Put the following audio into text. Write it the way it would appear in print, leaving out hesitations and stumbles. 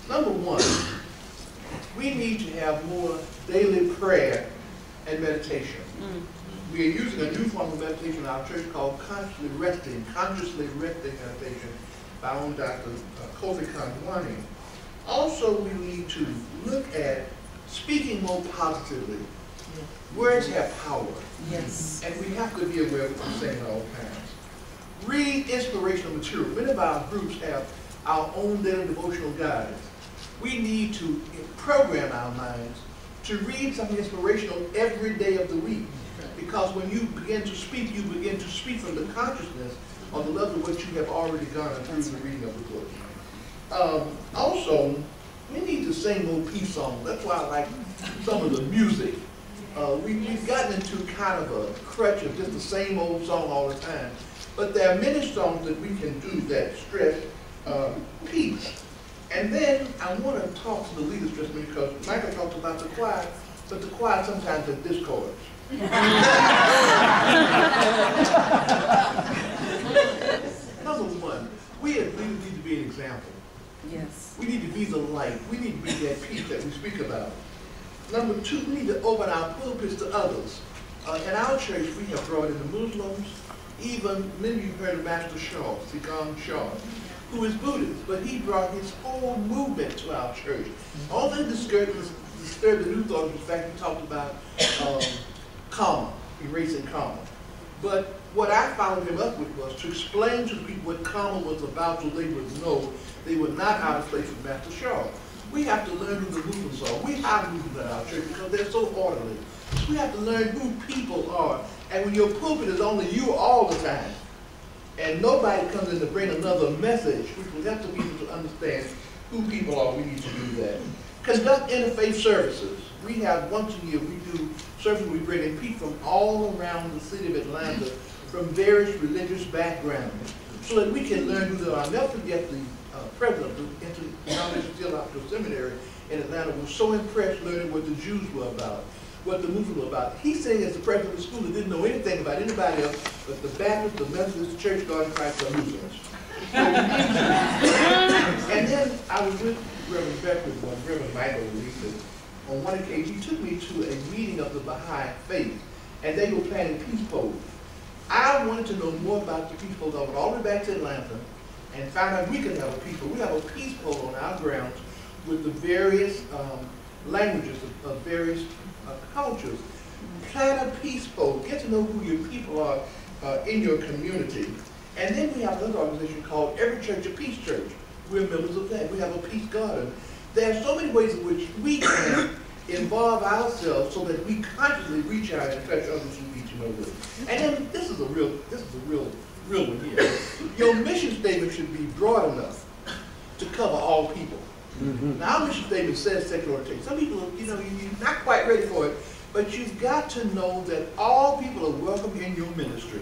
Number one, we need to have more daily prayer and meditation. We are using a new form of meditation in our church called consciously resting meditation by our own Dr. Kofi Kandwani. Also, we need to look at speaking more positively. Words have power. Yes. And we have to be aware of what we're saying at all times. Read inspirational material. Many of our groups have our own daily devotional guides. We need to program our minds to read something inspirational every day of the week. Because when you begin to speak from the consciousness on the level of what you have already garnered through the reading of the book. Also, we need to sing more peace songs. That's why I like some of the music. We've gotten into kind of a crutch of just the same old song all the time. But there are many songs that we can do that stress peace. And then I want to talk to the leaders just a minute, because Michael talked about the choir, but the choir sometimes has discords. Number one, we as leaders need to be an example. Yes. We need to be the light. We need to be that peace that we speak about. Number two, we need to open our pulpits to others. In our church, we have brought in the Muslims, even many of you heard of Master Shaw, Sikang Shaw, who is Buddhist, but he brought his whole movement to our church. All that disturbed the new thought, in fact, he talked about karma, erasing karma. But what I followed him up with was to explain to the people what karma was about so they would know they were not out of place with Master Shaw. We have to learn who the Muslims are. We have Muslims in our church because they're so orderly. We have to learn who people are. And when your pulpit is only you all the time, and nobody comes in to bring another message, we have to be able to understand who people are. We need to do that. Conduct interfaith services. We have once a year, we do services, we bring in people from all around the city of Atlanta from various religious backgrounds so that we can learn who they are. I'll never forget the president of the Interdenominational Theological Seminary in Atlanta was so impressed learning what the Jews were about, what the Muslims were about. He said as the president of the school, he didn't know anything about anybody else but the Baptist, the Methodist, the Church of God in Christ, the Lutherans. And then I was with Reverend Beckwith, Reverend Michael, on one occasion, he took me to a meeting of the Baha'i faith, and they were planning peace polls. I wanted to know more about the peace polls. I went all the way back to Atlanta and found out we could have a peace poll. We have a peace poll on our grounds with the various languages of various cultures. Plan a peace poll. Get to know who your people are in your community. And then we have another organization called Every Church a Peace Church. We're members of that. We have a peace garden. There are so many ways in which we can involve ourselves so that we consciously reach out and touch others who need to know this. And then this is a real one here. Your mission statement should be broad enough to cover all people. Now our mission statement says secular orientation. Some people, you're not quite ready for it, but you've got to know that all people are welcome in your ministry.